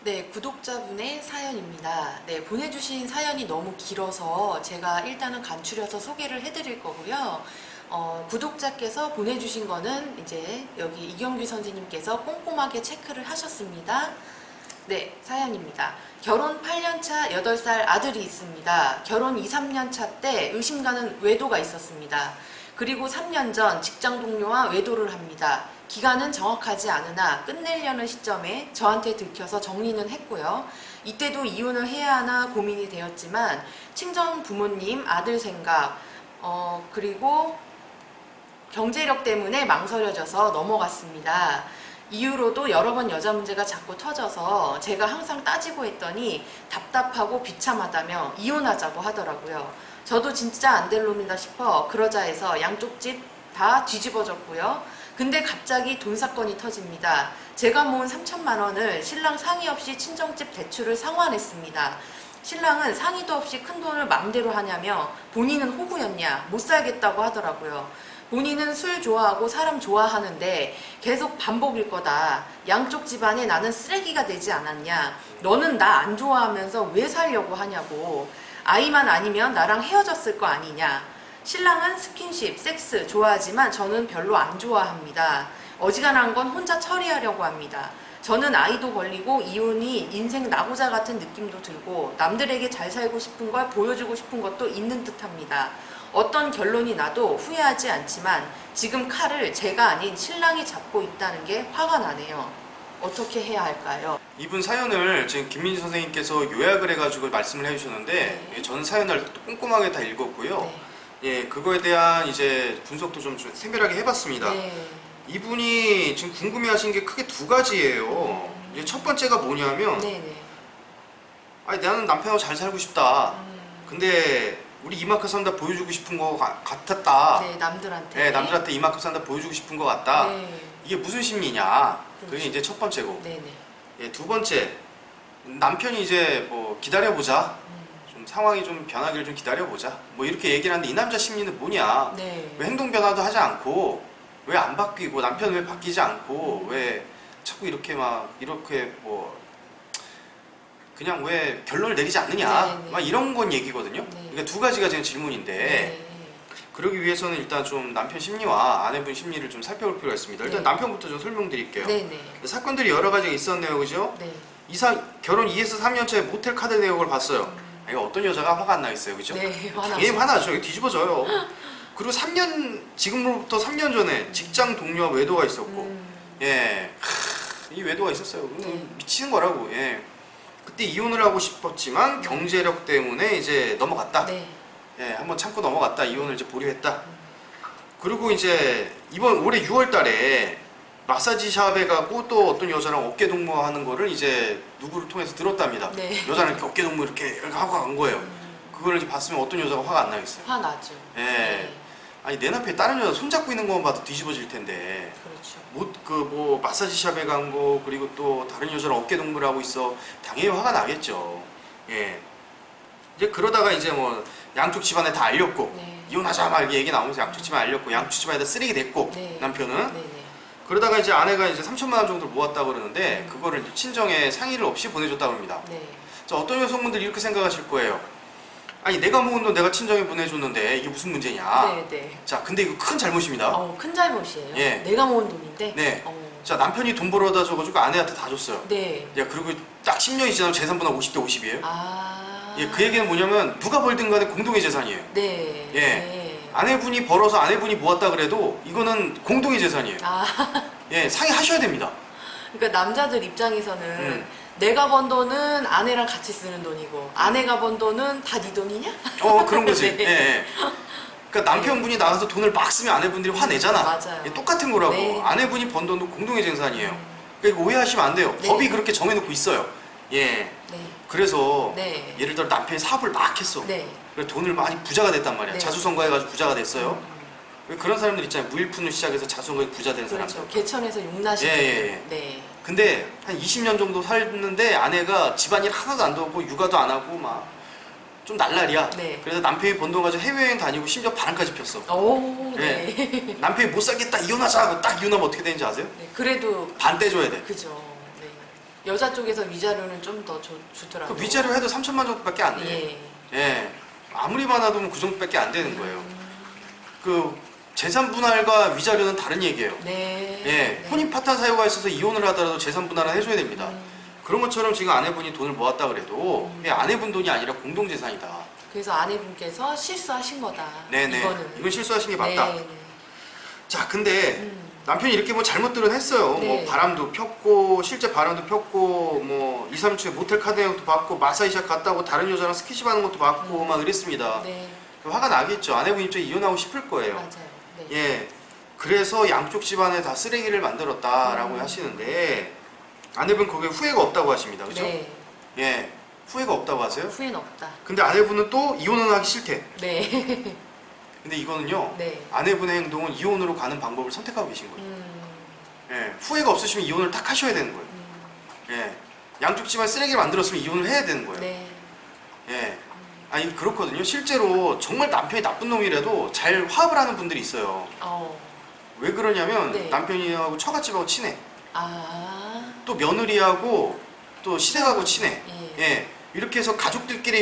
네, 구독자분의 사연입니다. 네, 보내주신 사연이 너무 길어서 제가 일단은 간추려서 소개를 해드릴 거고요. 구독자께서 보내주신 거는 이제 여기 이경규 선생님께서 꼼꼼하게 체크를 하셨습니다. 네, 사연입니다. 결혼 8년차 8살 아들이 있습니다. 결혼 2, 3년차 때 의심가는 외도가 있었습니다. 그리고 3년 전 직장 동료와 외도를 합니다. 기간은 정확하지 않으나 끝내려는 시점에 저한테 들켜서 정리는 했고요. 이때도 이혼을 해야 하나 고민이 되었지만 친정 부모님, 아들 생각, 그리고 경제력 때문에 망설여져서 넘어갔습니다. 이후로도 여러 번 여자 문제가 자꾸 터져서 제가 항상 따지고 했더니 답답하고 비참하다며 이혼하자고 하더라고요. 저도 진짜 안 될 놈이다 싶어 그러자 해서 양쪽 집 다 뒤집어졌고요. 근데 갑자기 돈 사건이 터집니다. 제가 모은 3천만 원을 신랑 상의 없이 친정집 대출을 상환했습니다. 신랑은 상의도 없이 큰 돈을 마음대로 하냐며 본인은 호구였냐 못 살겠다고 하더라고요. 본인은 술 좋아하고 사람 좋아하는데 계속 반복일 거다. 양쪽 집안에 나는 쓰레기가 되지 않았냐. 너는 나 안 좋아하면서 왜 살려고 하냐고. 아이만 아니면 나랑 헤어졌을 거 아니냐. 신랑은 스킨십, 섹스 좋아하지만 저는 별로 안 좋아합니다. 어지간한 건 혼자 처리하려고 합니다. 저는 아이도 걸리고 이혼이 인생 낙오자 같은 느낌도 들고 남들에게 잘 살고 싶은 걸 보여주고 싶은 것도 있는 듯합니다. 어떤 결론이 나도 후회하지 않지만 지금 칼을 제가 아닌 신랑이 잡고 있다는 게 화가 나네요. 어떻게 해야 할까요? 이분 사연을 지금 김민지 선생님께서 요약을 해가지고 말씀을 해주셨는데 네. 전 사연을 꼼꼼하게 다 읽었고요. 네. 예, 그거에 대한 이제 분석도 좀 세밀하게 해봤습니다. 네. 이분이 지금 궁금해하신 게 크게 두 가지예요. 이제 첫 번째가 뭐냐면, 네네. 아니 나는 남편하고 잘 살고 싶다. 근데 우리 이만큼 산다 보여주고 싶은 거 같았다. 네, 남들한테. 네, 남들한테 이만큼 산다 보여주고 싶은 거 같다. 네. 이게 무슨 심리냐? 그게 그렇죠. 이제 첫 번째고. 네네. 예, 두 번째, 남편이 이제 뭐 기다려보자. 좀 상황이 좀 변하기를 좀 기다려보자. 뭐 이렇게 얘기를 하는데 이 남자 심리는 뭐냐? 네. 왜 행동 변화도 하지 않고 왜 안 바뀌고 남편 왜 바뀌지 않고 왜 자꾸 이렇게 뭐 그냥 왜 결론을 내리지 않느냐? 네네. 막 이런 건 얘기거든요. 네. 그러니까 두 가지가 지금 질문인데 네. 그러기 위해서는 일단 좀 남편 심리와 아내분 심리를 좀 살펴볼 필요가 있습니다. 일단 네. 남편부터 좀 설명드릴게요. 네네. 사건들이 여러 가지가 있었네요, 그죠? 네. 결혼 2에서 3년차에 모텔 카드 내역을 봤어요. 이거 어떤 여자가 화가 안 나겠어요, 그죠? 네, 당연히 화나죠. 이거 뒤집어져요. 그리고 지금으로부터 3년 전에 직장 동료와 외도가 있었고, 예, 이 외도가 있었어요. 네. 미치는 거라고. 예, 그때 이혼을 하고 싶었지만 경제력 때문에 이제 넘어갔다. 네. 예, 한번 참고 넘어갔다. 이혼을 이제 보류했다. 그리고 이제 이번 올해 6월달에 마사지 샵에 가고 또 어떤 여자랑 어깨 동무하는 거를 이제 누구를 통해서 들었답니다. 네. 여자랑 이렇게 어깨 동무 이렇게 하고 간 거예요. 그걸 이제 봤으면 어떤 여자가 화가 안 나겠어요. 화나죠. 예. 네. 아니 내 앞에 다른 여자 손잡고 있는 것만 봐도 뒤집어질 텐데. 그렇죠. 뭐 마사지 샵에 간 거 그리고 또 다른 여자랑 어깨 동무를 하고 있어. 당연히 화가 나겠죠. 예. 이제 그러다가 이제 뭐 양쪽 집안에 다 알렸고 네. 이혼하자 막 이렇게 얘기 나오면서 양쪽 집안 알렸고 양쪽 집안에다 쓰레기 됐고 네. 남편은. 네네. 그러다가 이제 아내가 이제 3천만 원 정도를 모았다고 그러는데 그거를 이제 친정에 상의를 없이 보내줬다고 합니다. 네. 자, 어떤 여성분들이 이렇게 생각하실 거예요. 아니 내가 모은 돈 내가 친정에 보내줬는데 이게 무슨 문제냐. 네네. 자, 근데 이거 큰 잘못입니다. 큰 잘못이에요. 예. 내가 모은 돈인데. 네. 자, 남편이 돈 벌어다 줘가지고 아내한테 다 줬어요. 네. 야, 그리고 딱 10년이 지나면 재산분할 50대 50이에요. 아. 예, 그 얘기는 뭐냐면 누가 벌든 간에 공동의 재산이에요. 네. 예. 네. 아내분이 벌어서 아내분이 모았다 그래도 이거는 공동의 재산이에요. 아. 예, 상의하셔야 됩니다. 그러니까 남자들 입장에서는 내가 번 돈은 아내랑 같이 쓰는 돈이고 아내가 번 돈은 다 네 돈이냐? 그런 거지. 네. 예, 예. 그러니까 남편분이 나가서 돈을 막 쓰면 아내분들이 화내잖아. 맞아요. 예, 똑같은 거라고. 네. 아내분이 번 돈도 공동의 재산이에요. 그러니까 오해하시면 안 돼요. 네. 법이 그렇게 정해놓고 있어요. 예. 네. 그래서 네. 예를 들어 남편이 사업을 막 했어. 네. 그래서 돈을 많이 부자가 됐단 말이야. 네. 자수성가해가지고 부자가 됐어요. 왜 그런 사람들 있잖아요. 무일푼을 시작해서 자수성가해 부자 된 사람들. 그렇죠. 개천에서 용나시는. 예, 예, 예. 네. 근데 한 20년 정도 살았는데 아내가 집안일 하나도 안 도우고 육아도 안 하고 막 좀 날라리야. 네. 그래서 남편이 번 돈 가지고 해외여행 다니고 심지어 바람까지 폈어. 오, 네. 남편이 못 살겠다 이혼하자 하고 딱 이혼하면 어떻게 되는지 아세요? 네. 그래도 반 떼줘야 돼. 그죠. 네. 여자 쪽에서 위자료는 좀 더 주더라고요. 그 위자료 해도 3천만 정도밖에 안 돼요. 예. 예. 아무리 많아도 뭐 그 정도밖에 안 되는 거예요. 그 재산 분할과 위자료는 다른 얘기예요. 네. 예. 네. 혼인 파탄 사유가 있어서 이혼을 하더라도 재산 분할은 해줘야 됩니다. 그런 것처럼 지금 아내분이 돈을 모았다 그래도 그게 아내분 돈이 아니라 공동 재산이다. 그래서 아내분께서 실수하신 거다. 네네. 이거는. 이건 실수하신 게 맞다. 네, 네. 자, 근데 남편이 이렇게 뭐 잘못들은 했어요. 네. 뭐 바람도 폈고 실제 바람도 폈고 뭐 2, 3주에 모텔 카드 내역도 받고 마사지샵 갔다 오고 다른 여자랑 스킨십 하는 것도 받고 막 이랬습니다. 네. 화가 나겠죠. 아내분 입장에 이혼하고 싶을 거예요. 맞아요. 네. 예. 그래서 양쪽 집안에 다 쓰레기를 만들었다라고 하시는데 아내분 거기에 후회가 없다고 하십니다. 그죠? 네. 예. 후회가 없다고 하세요? 후회는 없다. 근데 아내분은 또 이혼은 하기 싫대. 네. 근데 이거는요. 네. 아내분의 행동은 이혼으로 가는 방법을 선택하고 계신 거예요. 예. 후회가 없으시면 이혼을 딱 하셔야 되는 거예요. 예. 양쪽 집안 쓰레기를 만들었으면 이혼을 해야 되는 거예요. 네. 예. 아니 그렇거든요. 실제로 정말 남편이 나쁜 놈이라도 잘 화합을 하는 분들이 있어요. 왜 그러냐면 네. 남편이하고 처갓집하고 친해. 아. 또 며느리하고 또 시댁하고 친해. 예. 예. 이렇게 해서 가족들끼리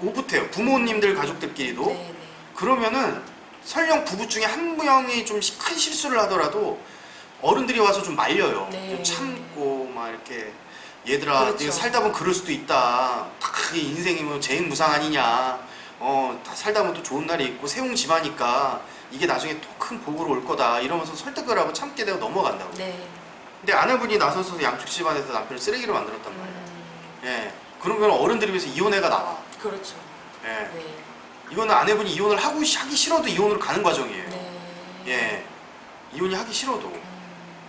오붓해요. 부모님들 가족들끼리도. 네, 네. 그러면은 설령 부부 중에 한 명이 좀 큰 실수를 하더라도 어른들이 와서 좀 말려요. 네. 좀 참고 막 이렇게 얘들아 그렇죠. 네가 살다 보면 그럴 수도 있다. 다 인생이 뭐 재행무상 아니냐. 다 살다 보면 또 좋은 날이 있고 세웅 집하니까 이게 나중에 또 큰 복으로 올 거다. 이러면서 설득을 하고 참게 되고 넘어간다고. 네. 근데 아내분이 나서서 양쪽 집안에서 남편을 쓰레기로 만들었단 말이에요. 예. 그러면 어른들이 위해서 이혼해가 나와. 그렇죠. 예. 네. 이거는 아내분이 이혼을 하기 싫어도 이혼으로 가는 과정이에요. 네. 예. 이혼이 하기 싫어도.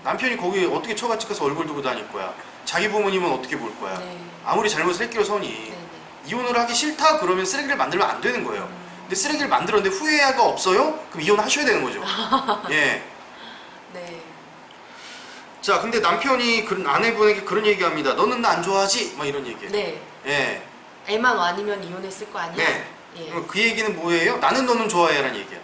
남편이 거기 어떻게 처갓집 가서 얼굴 두고 다닐 거야. 자기 부모님은 어떻게 볼 거야. 네. 아무리 잘못을 했기로 서니. 네. 네. 이혼을 하기 싫다 그러면 쓰레기를 만들면 안 되는 거예요. 근데 쓰레기를 만들었는데 후회가 없어요? 그럼 이혼하셔야 되는 거죠. 예. 네. 자, 근데 남편이 아내분에게 그런 얘기합니다. 너는 나 안 좋아하지? 막 이런 얘기예요. 네. 예. 애만 아니면 이혼했을 거 아니야? 네. 예. 그럼 그 얘기는 뭐예요? 나는 너는 좋아해라는 얘기야.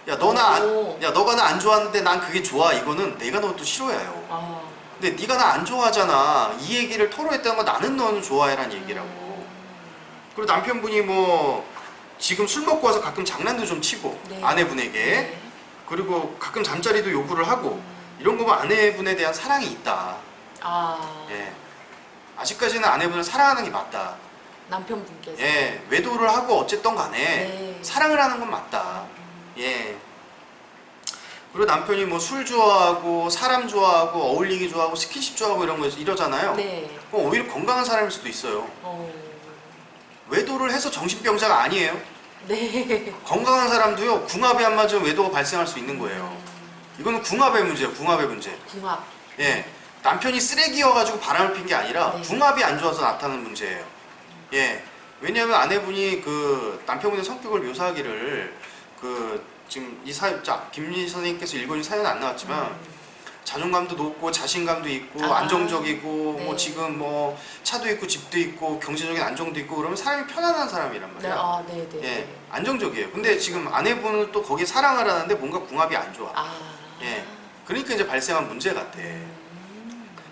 야, 오. 너가 나 안 좋아하는데 난 그게 좋아. 이거는 내가 너 또 싫어해요. 아. 근데 네가 나 안 좋아하잖아. 이 얘기를 토로했다는 건 나는 너는 좋아해라는 얘기라고. 그리고 남편분이 뭐 지금 술 먹고 와서 가끔 장난도 좀 치고 네. 아내분에게 네. 그리고 가끔 잠자리도 요구를 하고 이런 거면 아내분에 대한 사랑이 있다. 아. 예. 아직까지는 아내분을 사랑하는 게 맞다. 남편분께서. 예. 외도를 하고 어쨌든 간에 네. 사랑을 하는 건 맞다. 예. 그리고 남편이 뭐 술 좋아하고 사람 좋아하고 어울리기 좋아하고 스킨십 좋아하고 이런 거 이러잖아요. 네. 그럼 오히려 건강한 사람일 수도 있어요. 어. 외도를 해서 정신병자가 아니에요. 네. 건강한 사람도요. 궁합이 안 맞으면 외도가 발생할 수 있는 거예요. 이거는 궁합의 문제예요. 궁합의 문제. 궁합. 예. 남편이 쓰레기여가지고 바람을 핀 게 아니라 네. 궁합이 안 좋아서 나타나는 문제예요. 예. 왜냐하면 아내분이 그 남편분의 성격을 묘사하기를 지금 이 사연자 김미 선생님께서 읽어준 사연은 안 나왔지만 자존감도 높고 자신감도 있고 아, 안정적이고 네. 뭐 지금 뭐 차도 있고 집도 있고 경제적인 안정도 있고 그러면 사람이 편안한 사람이란 네. 말이야. 아, 네, 네. 예, 안정적이에요. 근데 지금 아내분은 또 거기에 사랑을 하는데 뭔가 궁합이 안 좋아. 아. 예, 그러니까 이제 발생한 문제 같아.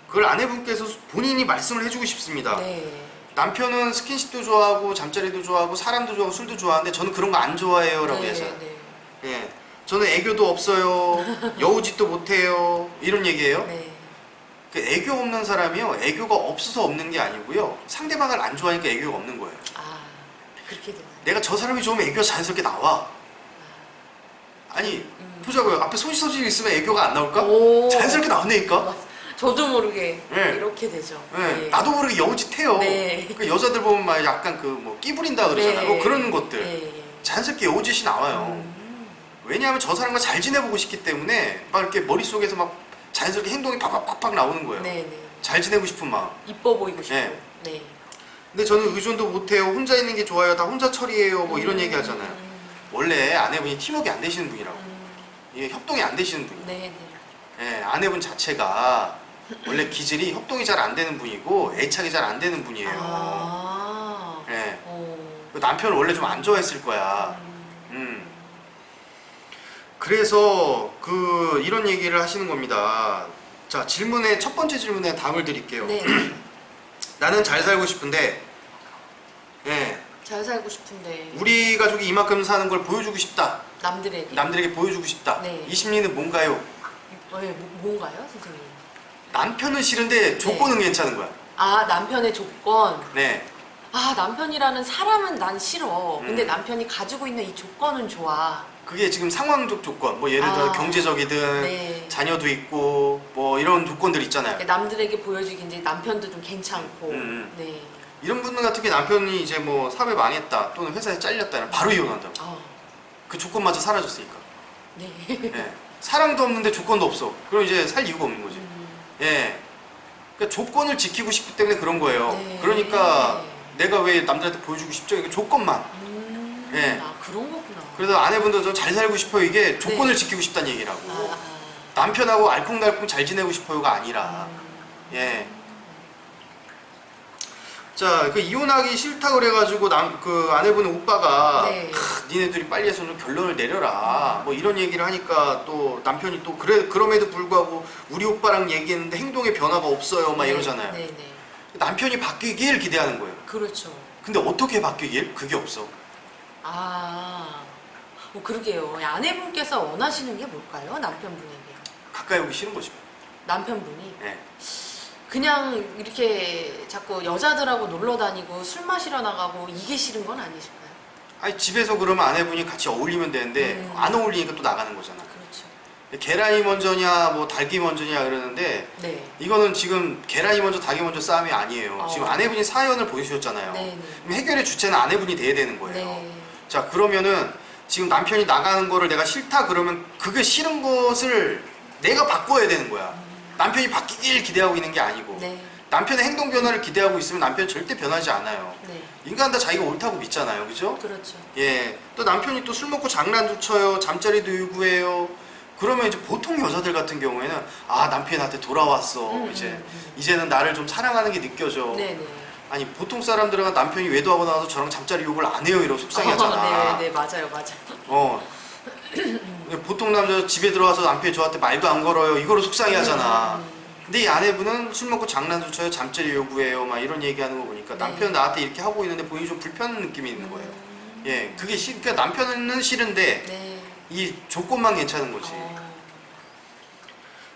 그걸 아내분께서 본인이 말씀을 해주고 싶습니다. 네. 남편은 스킨십도 좋아하고 잠자리도 좋아하고 사람도 좋아하고 술도 좋아하는데 저는 그런 거 안 좋아해요라고 네, 했어요. 네. 예, 저는 애교도 없어요. 여우짓도 못해요. 이런 얘기예요. 네. 그 애교 없는 사람이요. 애교가 없어서 없는 게 아니고요. 상대방을 안 좋아하니까 애교가 없는 거예요. 아. 그렇게 되나요? 내가 저 사람이 좋으면 애교가 자연스럽게 나와. 아니 보자고요. 앞에 손시서질 있으면 애교가 안 나올까? 오. 자연스럽게 나온다니까. 저도 모르게 네. 이렇게 되죠. 네. 나도 모르게 여우짓해요. 네. 그 여자들 보면 막 약간 그 뭐 끼부린다 그러잖아요. 뭐 그런 것들 네. 자연스럽게 여우짓이 나와요. 왜냐하면 저 사람과 잘 지내보고 싶기 때문에 막 이렇게 머릿속에서 막 자연스럽게 행동이 팍팍팍팍 나오는 거예요. 네, 네. 잘 지내고 싶은 마음. 이뻐 보이고 싶고. 네. 네. 근데 저는 의존도 못해요. 혼자 있는 게 좋아요. 다 혼자 처리해요. 뭐 이런 얘기 하잖아요. 원래 아내분이 팀워크가 안 되시는 분이라고. 이게 협동이 안 되시는 분이에요. 네, 네. 예, 아내분 자체가 원래 기질이 협동이 잘 안 되는 분이고 애착이 잘 안 되는 분이에요. 아. 예. 오. 남편을 원래 좀 안 좋아했을 거야. 그래서 이런 얘기를 하시는 겁니다. 자, 질문의 첫 번째 질문에 답을 드릴게요. 네. 나는 잘 살고 싶은데, 예, 잘 살고 싶은데 우리 가족이 이만큼 사는 걸 보여주고 싶다. 남들에게. 남들에게 보여주고 싶다. 네. 이 심리는 뭔가요? 네, 뭔가요, 선생님? 남편은 싫은데 조건은 괜찮은 거야. 아, 남편의 조건. 네. 아, 남편이라는 사람은 난 싫어. 근데 음. 남편이 가지고 있는 이 조건은 좋아. 그게 지금 상황적 조건, 뭐 예를 들어 아, 경제적이든 네. 자녀도 있고 뭐 이런 조건들 있잖아요. 남들에게 보여주기 이제 남편도 좀 괜찮고. 네. 이런 분들 같은 게 남편이 이제 뭐 사업에 망했다 또는 회사에 잘렸다 바로 이혼한다고. 아, 그 조건마저 사라졌으니까. 네. 예. 사랑도 없는데 조건도 없어. 그럼 이제 살 이유가 없는 거지. 예. 그러니까 조건을 지키고 싶기 때문에 그런 거예요. 네. 그러니까 내가 왜 남들한테 보여주고 싶죠? 이게 조건만. 예. 아, 그런 거구나. 그래서 아내분도 저 잘 살고 싶어요. 이게 조건을 지키고 싶다는 얘기라고. 아, 남편하고 알콩달콩 잘 지내고 싶어요가 아니라. 예. 자, 그 이혼하기 싫다 그래가지고 그 아내분 오빠가 네. 니네들이 빨리 해서 좀 결론을 내려라. 뭐 이런 얘기를 하니까 또 남편이 또 그럼에도 불구하고 우리 오빠랑 얘기했는데 행동에 변화가 없어요. 막 네, 이러잖아요. 네, 네. 남편이 바뀌길 기대하는 거예요. 그렇죠. 근데 어떻게 바뀌길? 그게 없어. 아, 뭐 그러게요. 아내분께서 원하시는 게 뭘까요? 남편분에게. 가까이 오기 싫은 거죠. 남편분이 예. 그냥 이렇게 자꾸 여자들하고 놀러 다니고 술 마시러 나가고 이게 싫은 건 아니실까요? 아니 집에서 그러면 아내분이 같이 어울리면 되는데 안 어울리니까 또 나가는 거잖아. 그렇죠. 계란이 먼저냐 뭐 닭이 먼저냐 그러는데 네. 이거는 지금 계란이 먼저 닭이 먼저 싸움이 아니에요. 지금 아내분이 사연을 보여주셨잖아요. 네, 그럼 해결의 주체는 아내분이 돼야 되는 네. 거예요. 네. 자, 그러면은 지금 남편이 나가는 거를 내가 싫다 그러면 그게 싫은 것을 내가 바꿔야 되는 거야. 남편이 바뀌길 기대하고 있는 게 아니고 네. 남편의 행동 변화를 기대하고 있으면 남편 절대 변하지 않아요. 네. 인간 다 자기가 옳다고 믿잖아요. 그죠? 그렇죠. 예. 또 남편이 또 술 먹고 장난도 쳐요. 잠자리도 요구해요. 그러면 이제 보통 여자들 같은 경우에는 아, 남편이 나한테 돌아왔어. 이제는 나를 좀 사랑하는 게 느껴져. 네네. 아니, 보통 사람들은 남편이 외도하고 나와서 저랑 잠자리 욕을 안 해요. 이러고 속상해하잖아. 네, 맞아요. 보통 남자 집에 들어와서 남편이 저한테 말도 안 걸어요. 이거로 속상해하잖아. 근데 이 아내분은 술 먹고 장난도 쳐요. 잠자리 요구해요. 막 이런 얘기하는 거 보니까 네. 남편은 나한테 이렇게 하고 있는데 본인이 좀 불편한 느낌이 있는 거예요. 예, 그게 그러니까 남편은 싫은데 네. 이 조건만 괜찮은 거지. 어,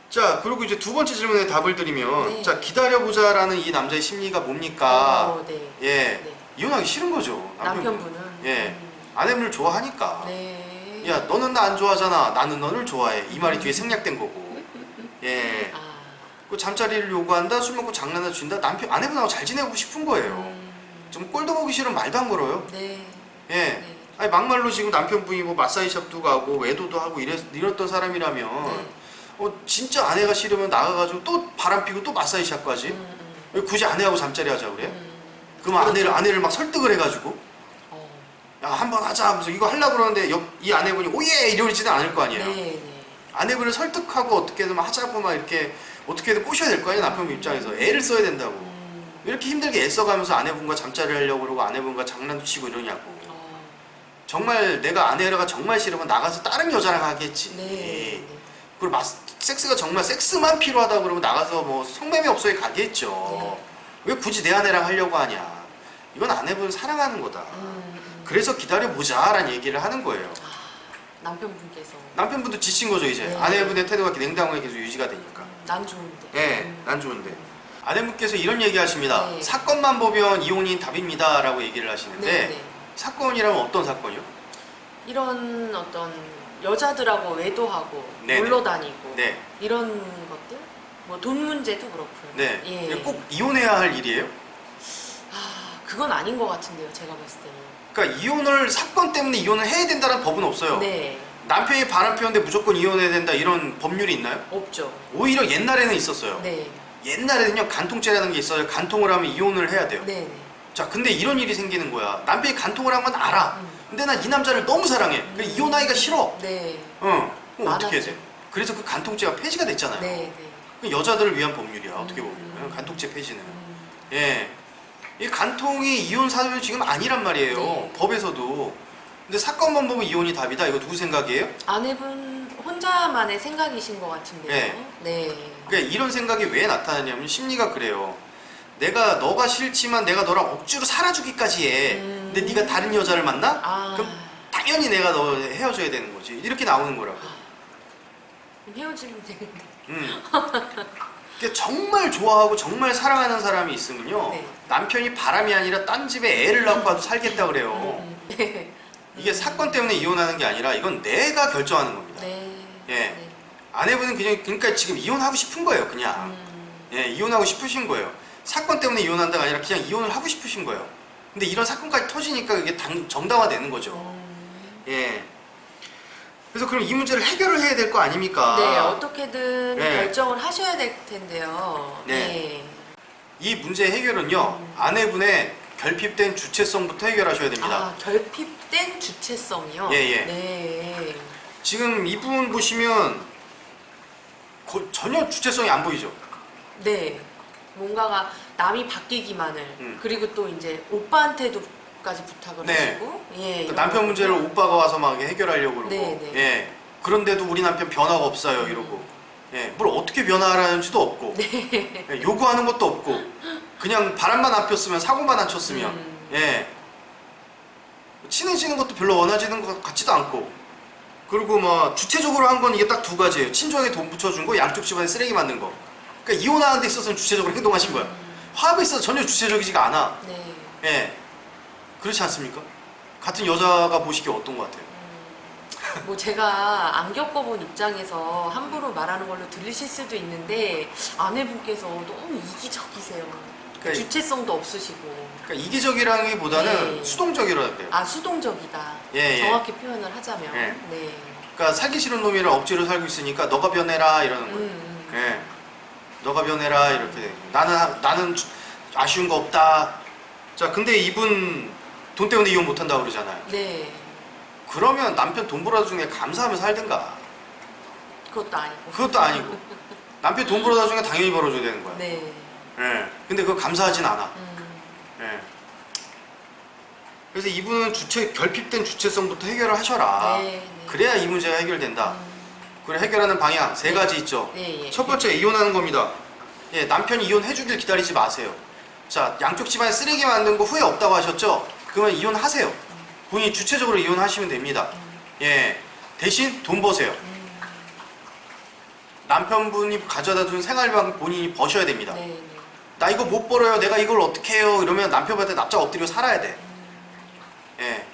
자, 그리고 이제 두 번째 질문에 답을 드리면, 네. 자, 기다려보자라는 이 남자의 심리가 뭡니까? 네. 예, 네. 이혼하기 싫은 거죠. 남편분은. 예, 아내분을 좋아하니까. 네. 야, 너는 나 안 좋아하잖아. 나는 너를 좋아해. 이 말이 뒤에 생략된 거고. 예, 아, 그 잠자리를 요구한다, 술 먹고 장난을 준다. 아내분하고 잘 지내고 싶은 거예요. 좀 꼴도 보기 싫으면 말도 안 걸어요. 네. 예. 네. 아니 막말로 지금 남편분이 뭐 마사지샵도 가고 외도도 하고 이랬던 사람이라면 네. 진짜 아내가 싫으면 나가가지고 또 바람 피고 또 마사지샵까지 왜 굳이 아내하고 잠자리 하자 그래? 그러면 그렇죠. 아내를 막 설득을 해가지고 어, 야 한번 하자 하면서 이거 하려고 그러는데 이 아내분이 오예 이러지는 않을 거 아니에요. 네, 네. 아내분을 설득하고 어떻게든 하자고 막 이렇게 어떻게든 꼬셔야 될 거 아니에요. 남편분 입장에서 애를 써야 된다고. 왜 이렇게 힘들게 애써가면서 아내분과 잠자리 하려고 그러고 아내분과 장난도 치고 이러냐고. 정말 내가 아내가 정말 싫으면 나가서 다른 여자랑 하겠지. 네. 그리고 섹스가 정말 섹스만 필요하다 그러면 나가서 뭐 성매매 업소에 가겠죠. 네. 왜 굳이 내 아내랑 하려고 하냐. 이건 아내분 사랑하는 거다. 그래서 기다려보자라는 얘기를 하는 거예요. 남편분께서 남편분도 지친 거죠 이제. 네. 아내분의 태도가 냉담하게 계속 유지가 되니까. 난 좋은데. 네, 난 좋은데. 아내분께서 이런 얘기 하십니다. 네. 사건만 보면 이혼이 답입니다 라고 얘기를 하시는데 네, 네. 사건이라면 어떤 사건이요? 이런 어떤 여자들하고 외도하고 네네. 놀러 다니고 네. 이런 것들 뭐 돈 문제도 그렇고요. 네. 예. 꼭 이혼해야 할 일이에요? 아, 그건 아닌 것 같은데요. 제가 봤을 때는. 그러니까 사건 때문에 이혼을 해야 된다는 법은 없어요. 네. 남편이 바람 피웠는데 무조건 이혼해야 된다 이런 법률이 있나요? 없죠. 오히려 옛날에는 있었어요. 네. 옛날에는요 간통죄라는 게 있어요. 간통을 하면 이혼을 해야 돼요. 네. 네. 자, 근데 이런 일이 생기는 거야. 남편이 간통을 한 건 알아. 근데 난 이 남자를 너무 사랑해. 그래, 이혼하기가 싫어. 네. 그럼 어떻게 해야 많았죠. 돼? 그래서 그 간통죄가 폐지가 됐잖아요. 네. 네. 그 여자들을 위한 법률이야. 어떻게 보면 간통죄 폐지는. 예, 이 간통이 이혼 사유는 지금 아니란 말이에요. 네. 법에서도. 근데 사건만 보면 이혼이 답이다. 이거 누구 생각이에요? 아내분 혼자만의 생각이신 것 같은데요. 네. 네. 그러니까 이런 생각이 왜 나타나냐면 심리가 그래요. 내가 너가 싫지만 내가 너랑 억지로 살아주기까지 해. 근데 네가 다른 여자를 만나? 아, 그럼 당연히 내가 너 헤어져야 되는 거지. 이렇게 나오는 거라고. 그럼 헤어지면 되는데. 그러니까 정말 좋아하고 정말 사랑하는 사람이 있으면요. 네. 남편이 바람이 아니라 딴 집에 애를 낳고 와도 살겠다 그래요. 네. 이게 사건 때문에 이혼하는 게 아니라 이건 내가 결정하는 겁니다. 네. 예. 네. 아내분은 그냥 그러니까 지금 이혼하고 싶은 거예요, 그냥. 예, 이혼하고 싶으신 거예요. 사건 때문에 이혼한다가 아니라 그냥 이혼을 하고 싶으신 거예요. 근데 이런 사건까지 터지니까 이게 정당화되는 거죠. 예. 그래서 그럼 이 문제를 해결을 해야 될 거 아닙니까? 네, 어떻게든 네. 결정을 하셔야 될 텐데요. 네. 이 문제 해결은요, 아내분의 결핍된 주체성부터 해결하셔야 됩니다. 아, 결핍된 주체성이요? 예, 예. 네. 지금 이분 보시면 전혀 주체성이 안 보이죠? 네. 뭔가가 남이 바뀌기만을 그리고 또 이제 오빠한테도까지 부탁을 네. 하시고 예, 그 남편 문제를 오빠가 와서 막 해결하려고 그러고 네, 네. 예. 그런데도 우리 남편 변화가 없어요 이러고 예. 뭘 어떻게 변화하라는지도 없고 네. 예. 요구하는 것도 없고 그냥 바람만 안 폈으면 사고만 안 쳤으면 예. 친해지는 것도 별로 원하지는 것 같지도 않고 그리고 뭐 주체적으로 한 건 이게 딱 두 가지예요. 친정에 돈 붙여준 거, 양쪽 집안에 쓰레기 만든 거. 그러니까 이혼하는 데 있어서는 주체적으로 행동하신 거야. 화합에 있어서 전혀 주체적이지가 않아. 네. 예. 그렇지 않습니까? 같은 여자가 보시기에 어떤 것 같아요? 뭐 제가 안 겪어본 입장에서 함부로 말하는 걸로 들리실 수도 있는데 아내분께서 너무 이기적이세요. 그러니까 주체성도 없으시고. 그러니까 이기적이라기보다는 네. 수동적이라고 해요. 아, 수동적이다. 예, 예. 정확히 표현을 하자면. 예. 네. 그러니까 살기 싫은 놈이랑 억지로 살고 있으니까 너가 변해라 이러는 거예요. 예. 너가 변해라 이렇게. 나는 아쉬운 거 없다. 자, 근데 이분 돈 때문에 이혼 못 한다고 그러잖아요. 네. 그러면 남편 돈 벌어다 주는 게 감사하며 살든가. 그것도 아니고. 그것도 아니고. 남편 돈 벌어다 주는 게 당연히 벌어줘야 되는 거야. 네. 예. 근데 그거 감사하진 않아. 예. 그래서 이분은 결핍된 주체성부터 해결을 하셔라. 네, 네. 그래야 이 문제가 해결된다. 그래 해결하는 방향 세 가지 있죠. 네, 예. 첫 번째 이혼하는 겁니다. 예, 남편이 이혼해주길 기다리지 마세요. 자, 양쪽 집안에 쓰레기 만든 거 후회 없다고 하셨죠? 그러면 이혼하세요. 본인이 주체적으로 이혼하시면 됩니다. 예, 대신 돈 버세요. 남편분이 가져다 준 생활비만 본인이 버셔야 됩니다. 네, 네. 나 이거 못 벌어요. 내가 이걸 어떻게 해요? 이러면 남편한테 납작 엎드려 살아야 돼. 예.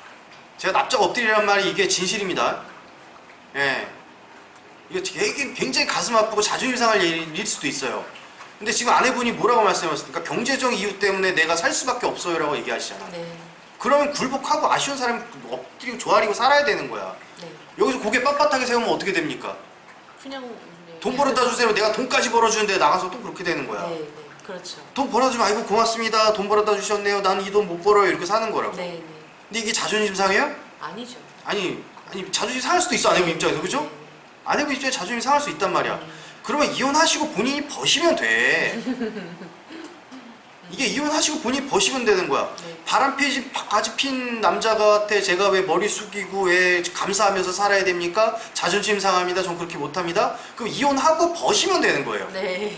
제가 납작 엎드리란 말이 이게 진실입니다. 예. 이거 굉장히 가슴 아프고 자존심 상할 일일 수도 있어요. 근데 지금 아내분이 뭐라고 말씀하셨습니까? 경제적 이유 때문에 내가 살 수밖에 없어요 라고 얘기하시잖아. 네. 그러면 굴복하고 아쉬운 사람이 엎드리고 조아리고 살아야 되는 거야. 네. 여기서 고개 빳빳하게 세우면 어떻게 됩니까? 그냥 네. 돈 벌어다 주세요. 내가 돈까지 벌어주는데 나가서 또 그렇게 되는 거야. 네, 네. 그렇죠. 돈 벌어주면 아이고 고맙습니다. 돈 벌어다 주셨네요. 나는 이 돈 못 벌어요. 이렇게 사는 거라고. 네, 네. 근데 이게 자존심 상해요? 아니죠. 아니 자존심 상할 수도 있어. 아내분 입장에서. 그죠? 네, 아내분 입장에 자존심 상할 수 있단 말이야. 그러면 이혼하시고 본인이 버시면 돼. 이게 이혼하시고 본인이 버시면 되는 거야. 네. 바지 핀 남자한테 제가 왜 머리 숙이고 왜 감사하면서 살아야 됩니까? 자존심 상합니다. 전 그렇게 못합니다. 그럼 이혼하고 버시면 되는 거예요. 네.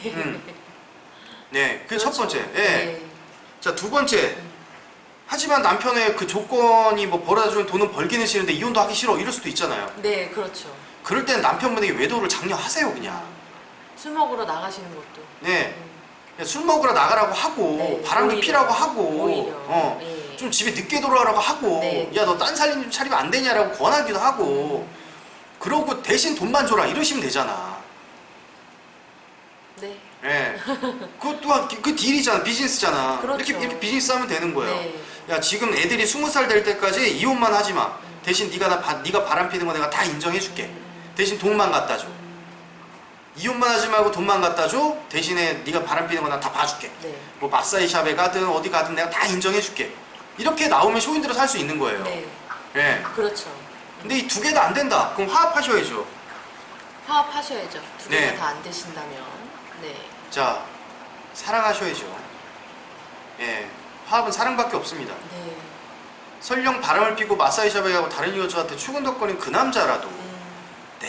네, 그게 첫 그렇죠. 번째. 예. 네. 자, 두 번째. 하지만 남편의 그 조건이 뭐 벌어다 주는 돈은 벌기는 싫은데 이혼도 하기 싫어. 이럴 수도 있잖아요. 네, 그렇죠. 그럴 땐 남편분에게 외도를 장려하세요, 그냥. 술 먹으러 나가시는 것도. 네. 그냥 술 먹으러 나가라고 하고, 네, 바람도 오히려. 피라고 하고, 오히려. 네. 좀 집에 늦게 돌아오라고 하고, 네. 야, 너 딴 살림 좀 차리면 안 되냐라고 권하기도 하고, 그러고 대신 돈만 줘라. 이러시면 되잖아. 네. 예. 그것 또한 그 딜이잖아. 비즈니스잖아. 그렇죠. 이렇게 비즈니스 하면 되는 거예요. 네. 야, 지금 애들이 20살 될 때까지 이혼만 하지 마. 대신 네가 바람 피는 거 내가 다 인정해 줄게. 대신 돈만 갖다 줘. 이혼만 하지 말고 돈만 갖다 줘. 대신에 네가 바람 피는 거 난 다 봐줄게. 네. 뭐 마사지 샵에 가든 어디 가든 내가 다 인정해 줄게. 이렇게 나오면 쇼윈도로 살 수 있는 거예요. 네. 예. 그렇죠. 근데 이 두 개 다 안 된다. 그럼 화합하셔야죠. 화합하셔야죠. 두 개가 네. 다 안 되신다면. 네. 자, 사랑하셔야죠. 예. 화합은 사랑밖에 없습니다. 네. 설령 바람을 피고 마사지 샵에 가고 다른 여자한테 추근덕거린 그 남자라도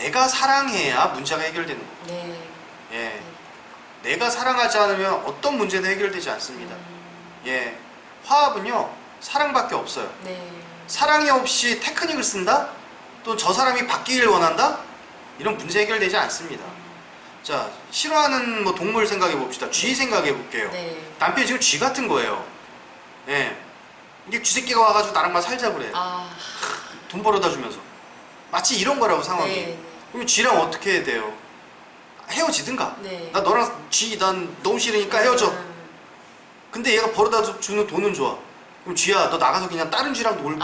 내가 사랑해야 문제가 해결되는 거예요. 네. 예. 내가 사랑하지 않으면 어떤 문제도 해결되지 않습니다. 예. 화합은요, 사랑밖에 없어요. 네. 사랑이 없이 테크닉을 쓴다? 또 저 사람이 바뀌길 원한다? 이런 문제 해결되지 않습니다. 자, 싫어하는 뭐 동물 생각해 봅시다. 쥐 생각해 볼게요. 네. 남편이 지금 쥐 같은 거예요. 예. 이게 쥐새끼가 와가지고 나랑만 살자 그래. 아. 돈 벌어다 주면서. 마치 이런 거라고 상황이. 네. 그럼 쥐랑 어떻게 해야 돼요? 헤어지든가. 네. 나 너랑 난 너무 싫으니까 헤어져. 근데 얘가 벌어다 주는 돈은 좋아. 그럼 쥐야, 너 나가서 그냥 다른 쥐랑 놀고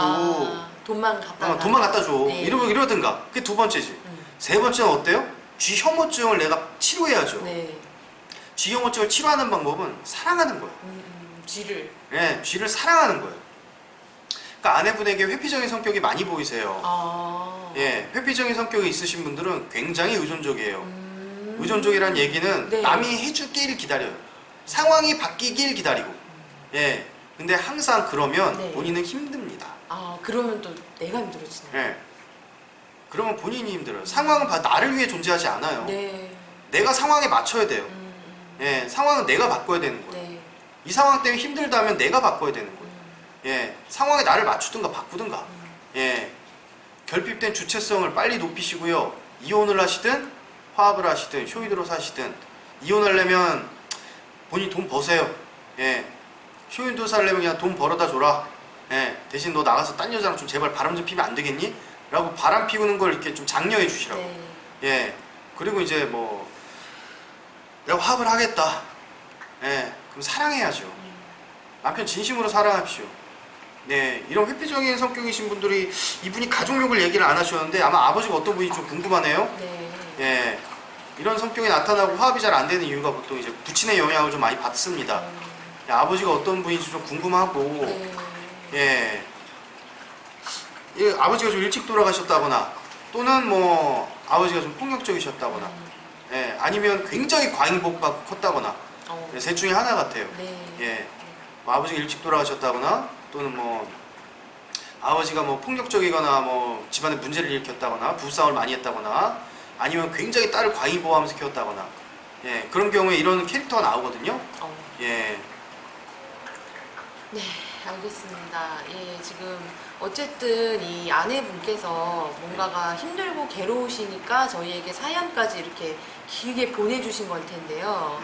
돈만 갖다 돈만 갖다 줘. 네. 이러든가. 그게 두 번째지. 세 번째는 어때요? 쥐 혐오증을 내가 치료해야죠. 네. 쥐 혐오증을 치료하는 방법은 사랑하는 거예요. 쥐를. 예, 쥐를 사랑하는 거예요. 그러니까 아내분에게 회피적인 성격이 많이 보이세요. 아. 예, 회피적인 성격이 있으신 분들은 굉장히 의존적이에요. 의존적이라는 얘기는 네. 남이 해주길 기다려요. 상황이 바뀌길 기다리고. 예, 근데 항상 그러면 네. 본인은 힘듭니다. 아, 그러면 또 내가 힘들어지네요. 예. 그러면 본인이 힘들어요. 상황은 나를 위해 존재하지 않아요. 네. 내가 상황에 맞춰야 돼요. 예, 상황은 내가 바꿔야 되는 거예요. 네. 이 상황 때문에 힘들다면 내가 바꿔야 되는 거예요. 예, 상황에 나를 맞추든가 바꾸든가. 예, 결핍된 주체성을 빨리 높이시고요. 이혼을 하시든 화합을 하시든 쇼윈도로 사시든 이혼하려면 본인 돈 버세요. 예, 쇼윈도 살려면 그냥 돈 벌어다 줘라. 예, 대신 너 나가서 딴 여자랑 좀 제발 바람 좀 피면 안 되겠니? 라고 바람 피우는 걸 이렇게 좀 장려해 주시라고. 네. 예, 그리고 이제 뭐 내가 화합을 하겠다. 예, 그럼 사랑해야죠. 남편 진심으로 사랑하십시오. 네, 이런 회피적인 성격이신 분들이 이분이 가족력을 얘기를 안 하셨는데 아마 아버지가 어떤 분인지 좀 궁금하네요. 네. 예, 이런 성격이 나타나고 화합이 잘 안 되는 이유가 보통 이제 부친의 영향을 좀 많이 받습니다. 예, 아버지가 어떤 분인지 좀 궁금하고, 네. 예, 아버지가 좀 일찍 돌아가셨다거나 또는 뭐 아버지가 좀 폭력적이셨다거나, 예, 아니면 굉장히 과잉복받고 컸다거나, 예, 셋 중에 하나 같아요. 네. 예, 뭐 아버지가 일찍 돌아가셨다거나 또는 뭐 아버지가 뭐 폭력적이거나 뭐 집안에 문제를 일으켰다거나 부부싸움을 많이 했다거나 아니면 굉장히 딸을 과잉보호하면서 키웠다거나, 예, 그런 경우에 이런 캐릭터가 나오거든요. 예, 네, 알겠습니다. 예, 지금 어쨌든 이 아내분께서 뭔가가 힘들고 괴로우시니까 저희에게 사연까지 이렇게 길게 보내주신 걸 텐데요.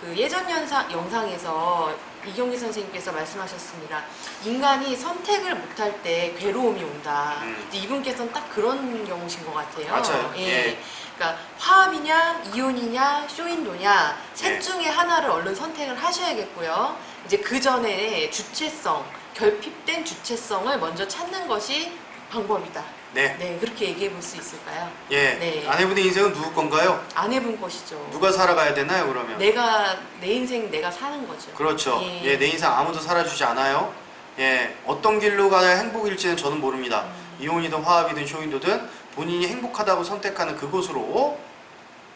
그 예전 영상에서 이경기 선생님께서 말씀하셨습니다. 인간이 선택을 못할 때 괴로움이 온다. 근데 이분께서는 딱 그런 경우신 것 같아요. 맞아요. 예. 예. 그러니까 화합이냐, 이혼이냐, 쇼윈도냐 셋 예. 중에 하나를 얼른 선택을 하셔야겠고요. 이제 그 전에 주체성, 결핍된 주체성을 먼저 찾는 것이 방법이다. 네, 네, 그렇게 얘기해 볼 수 있을까요? 예. 네. 아내분의 인생은 누구 건가요? 아내분 것이죠. 누가 살아가야 되나요, 그러면? 내 인생 내가 사는 거죠. 그렇죠. 예. 예, 내 인생 아무도 살아주지 않아요. 예, 어떤 길로 가야 행복일지는 저는 모릅니다. 이혼이든 화합이든 쇼윈도든 본인이 행복하다고 선택하는 그곳으로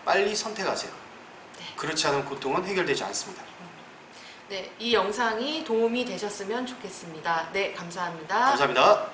빨리 선택하세요. 네. 그렇지 않으면 고통은 해결되지 않습니다. 네, 이 영상이 도움이 되셨으면 좋겠습니다. 네, 감사합니다. 감사합니다.